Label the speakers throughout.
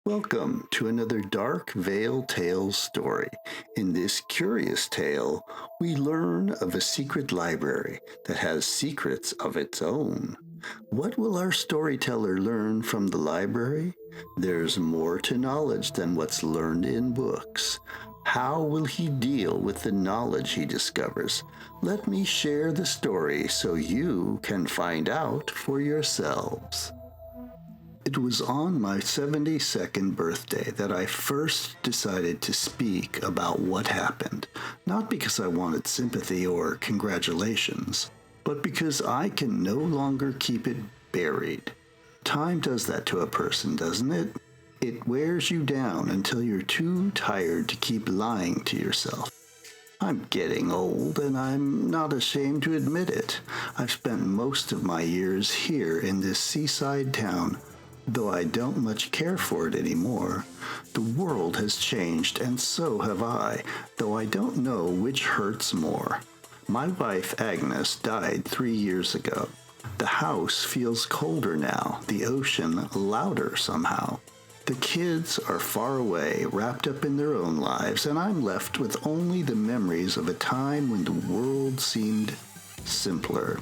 Speaker 1: Welcome to another Dark Veil Tales story. In this curious tale, we learn of a secret library that has secrets of its own. What will our storyteller learn from the library? There's more to knowledge than what's learned in books. How will he deal with the knowledge he discovers? Let me share the story so you can find out for yourselves. It was on my 72nd birthday that I first decided to speak about what happened, not because I wanted sympathy or congratulations, but because I can no longer keep it buried. Time does that to a person, doesn't it? It wears you down until you're too tired to keep lying to yourself. I'm getting old, and I'm not ashamed to admit it. I've spent most of my years here in this seaside town. Though I don't much care for it anymore. The world has changed, and so have I, though I don't know which hurts more. My wife, Agnes, died 3 years ago. The house feels colder now, the ocean louder somehow. The kids are far away, wrapped up in their own lives, and I'm left with only the memories of a time when the world seemed simpler.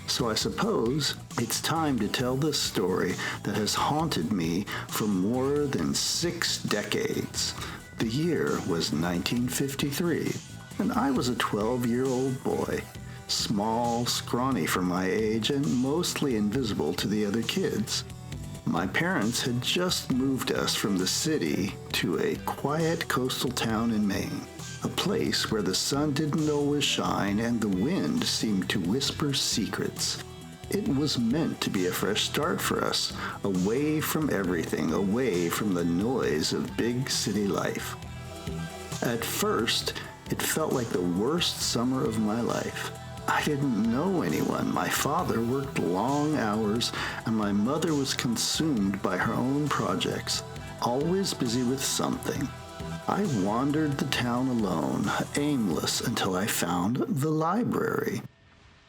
Speaker 1: So I suppose it's time to tell this story that has haunted me for more than 6 decades. The year was 1953, and I was a 12-year-old boy, small, scrawny for my age, and mostly invisible to the other kids. My parents had just moved us from the city to a quiet coastal town in Maine. A place where the sun didn't always shine and the wind seemed to whisper secrets. It was meant to be a fresh start for us, away from everything, away from the noise of big city life. At first, it felt like the worst summer of my life. I didn't know anyone. My father worked long hours, and my mother was consumed by her own projects, always busy with something. I wandered the town alone, aimless, until I found the library.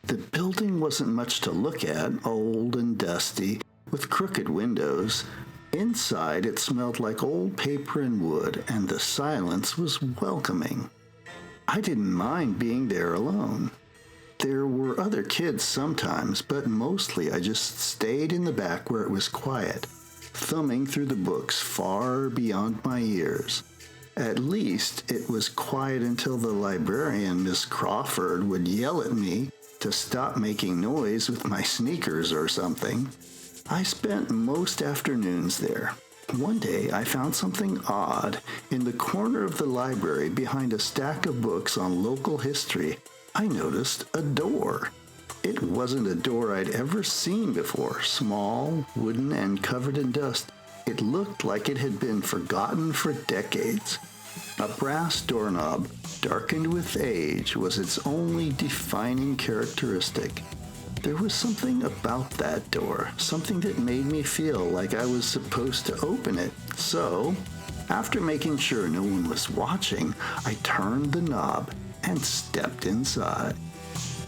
Speaker 1: The building wasn't much to look at, old and dusty, with crooked windows. Inside, it smelled like old paper and wood, and the silence was welcoming. I didn't mind being there alone. There were other kids sometimes, but mostly I just stayed in the back where it was quiet, thumbing through the books far beyond my years. At least it was quiet until the librarian, Miss Crawford, would yell at me to stop making noise with my sneakers or something. I spent most afternoons there. One day I found something odd. In the corner of the library behind a stack of books on local history, I noticed a door. It wasn't a door I'd ever seen before, small, wooden, and covered in dust. It looked like it had been forgotten for decades. A brass doorknob, darkened with age, was its only defining characteristic. There was something about that door, something that made me feel like I was supposed to open it. So, after making sure no one was watching, I turned the knob and stepped inside.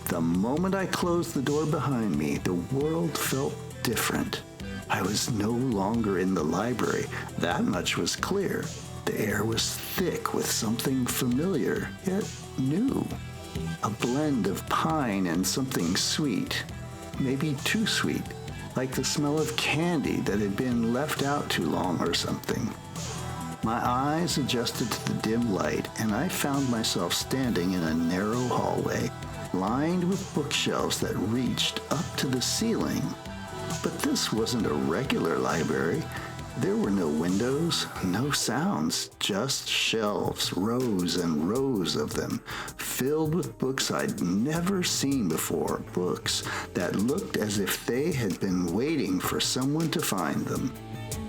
Speaker 1: The moment I closed the door behind me, the world felt different. I was no longer in the library. That much was clear. The air was thick with something familiar, yet new. A blend of pine and something sweet, maybe too sweet, like the smell of candy that had been left out too long or something. My eyes adjusted to the dim light, and I found myself standing in a narrow hallway, lined with bookshelves that reached up to the ceiling. But this wasn't a regular library. There were no windows, no sounds, just shelves, rows and rows of them, filled with books I'd never seen before, books that looked as if they had been waiting for someone to find them.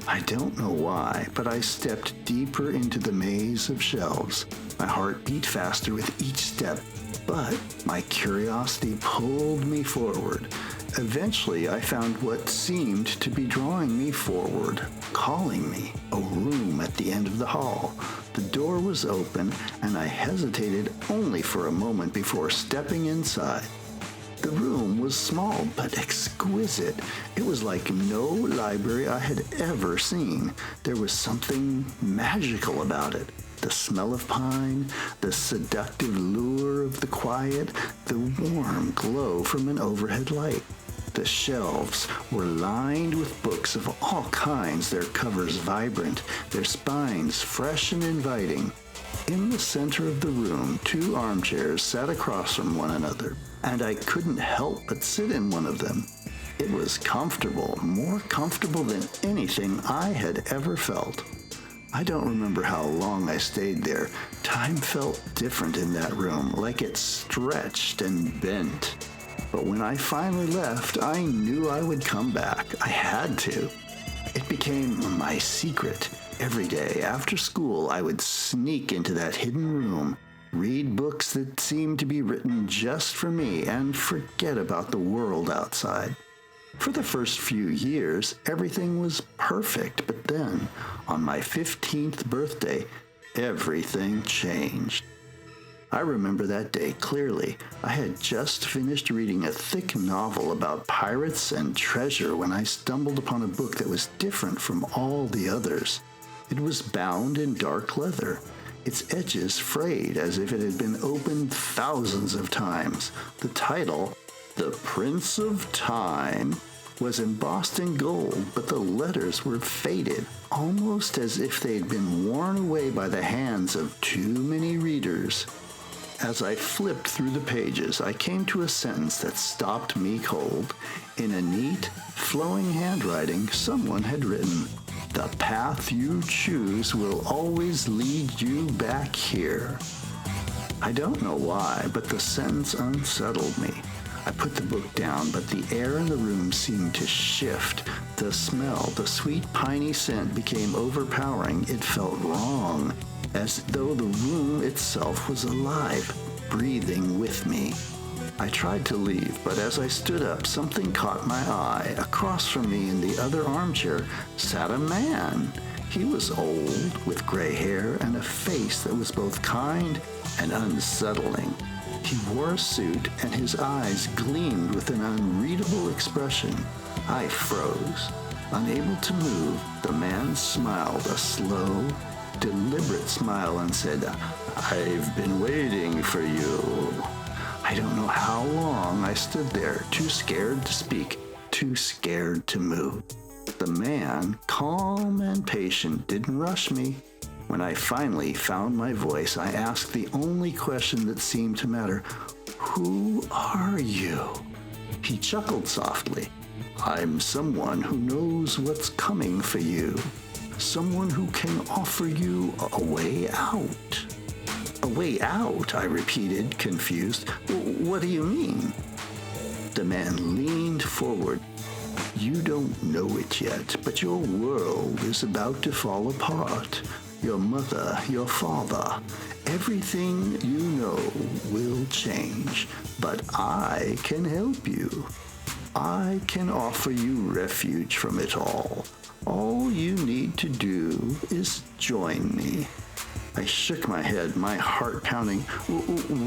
Speaker 1: I don't know why, but I stepped deeper into the maze of shelves. My heart beat faster with each step, but my curiosity pulled me forward. Eventually, I found what seemed to be drawing me forward, calling me, a room at the end of the hall. The door was open, and I hesitated only for a moment before stepping inside. The room was small but exquisite. It was like no library I had ever seen. There was something magical about it. The smell of pine, the seductive lure of the quiet, the warm glow from an overhead light. The shelves were lined with books of all kinds, their covers vibrant, their spines fresh and inviting. In the center of the room, 2 armchairs sat across from one another, and I couldn't help but sit in one of them. It was comfortable, more comfortable than anything I had ever felt. I don't remember how long I stayed there. Time felt different in that room, like it stretched and bent. But when I finally left, I knew I would come back. I had to. It became my secret. Every day after school, I would sneak into that hidden room, read books that seemed to be written just for me, and forget about the world outside. For the first few years, everything was perfect, but then, on my 15th birthday, everything changed. I remember that day clearly. I had just finished reading a thick novel about pirates and treasure when I stumbled upon a book that was different from all the others. It was bound in dark leather, its edges frayed as if it had been opened thousands of times. The title, The Prince of Time, was embossed in gold, but the letters were faded, almost as if they'd been worn away by the hands of too many readers. As I flipped through the pages, I came to a sentence that stopped me cold. In a neat, flowing handwriting, someone had written, "The path you choose will always lead you back here." I don't know why, but the sentence unsettled me. I put the book down, but the air in the room seemed to shift. The smell, the sweet piney scent became overpowering. It felt wrong, as though the room itself was alive, breathing with me. I tried to leave, but as I stood up, something caught my eye. Across from me in the other armchair sat a man. He was old, with gray hair and a face that was both kind and unsettling. He wore a suit, and his eyes gleamed with an unreadable expression. I froze. Unable to move, the man smiled a slow, deliberate smile and said, "I've been waiting for you." I don't know how long I stood there, too scared to speak, too scared to move. The man, calm and patient, didn't rush me. When I finally found my voice, I asked the only question that seemed to matter. "Who are you?" He chuckled softly. "I'm someone who knows what's coming for you. Someone who can offer you a way out." "A way out?" I repeated, confused. "What do you mean?" The man leaned forward. "You don't know it yet, but your world is about to fall apart. Your mother, your father, everything you know will change, but I can help you. I can offer you refuge from it all. All you need to do is join me." I shook my head, my heart pounding.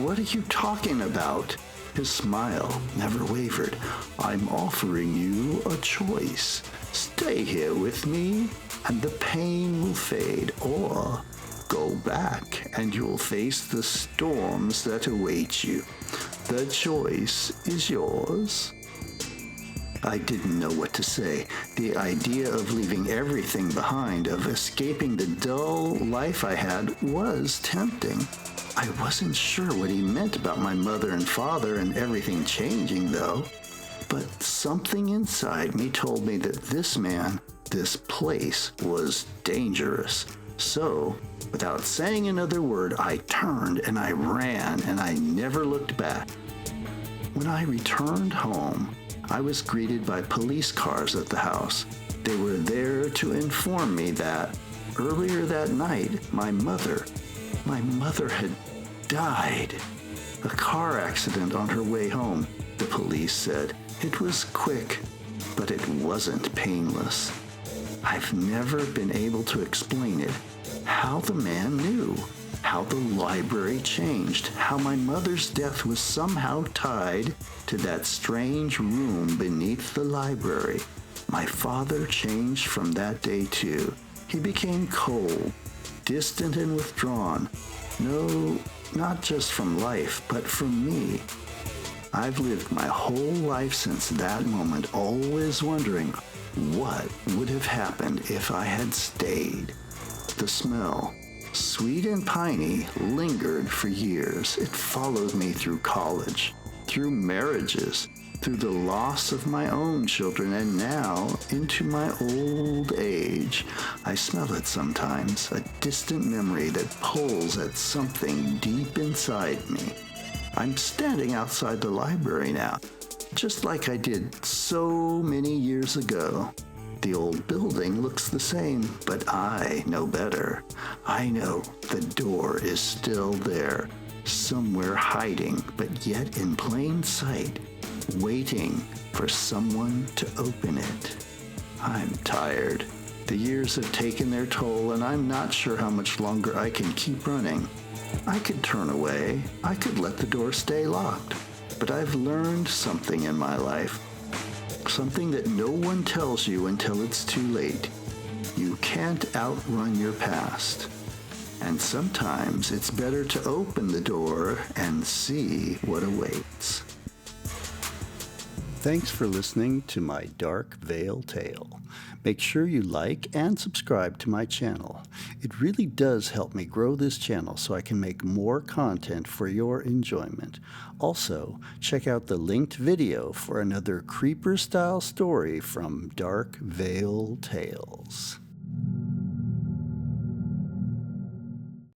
Speaker 1: "What are you talking about?" His smile never wavered. "I'm offering you a choice. Stay here with me, and the pain will fade, or go back, and you'll face the storms that await you. The choice is yours." I didn't know what to say. The idea of leaving everything behind, of escaping the dull life I had, was tempting. I wasn't sure what he meant about my mother and father and everything changing, though. But something inside me told me that this man, this place, was dangerous. So, without saying another word, I turned and I ran, and I never looked back. When I returned home, I was greeted by police cars at the house. They were there to inform me that earlier that night, my mother had died. A car accident on her way home, the police said. It was quick, but it wasn't painless. I've never been able to explain it. how the man knew, how the library changed, how my mother's death was somehow tied to that strange room beneath the library. My father changed from that day too. He became cold, distant and withdrawn. No, not just from life, but from me. I've lived my whole life since that moment always wondering what would have happened if I had stayed. The smell, sweet and piney, lingered for years. It followed me through college, through marriages, through the loss of my own children, and now into my old age. I smell it sometimes, a distant memory that pulls at something deep inside me. I'm standing outside the library now, just like I did so many years ago. The old building looks the same, but I know better. I know the door is still there, somewhere hiding, but yet in plain sight, waiting for someone to open it. I'm tired. The years have taken their toll, and I'm not sure how much longer I can keep running. I could turn away. I could let the door stay locked. But I've learned something in my life. Something that no one tells you until it's too late. You can't outrun your past. And sometimes it's better to open the door and see what awaits. Thanks for listening to my Dark Veil Tale. Make sure you like and subscribe to my channel. It really does help me grow this channel so I can make more content for your enjoyment. Also, check out the linked video for another creeper-style story from Dark Veil Tales.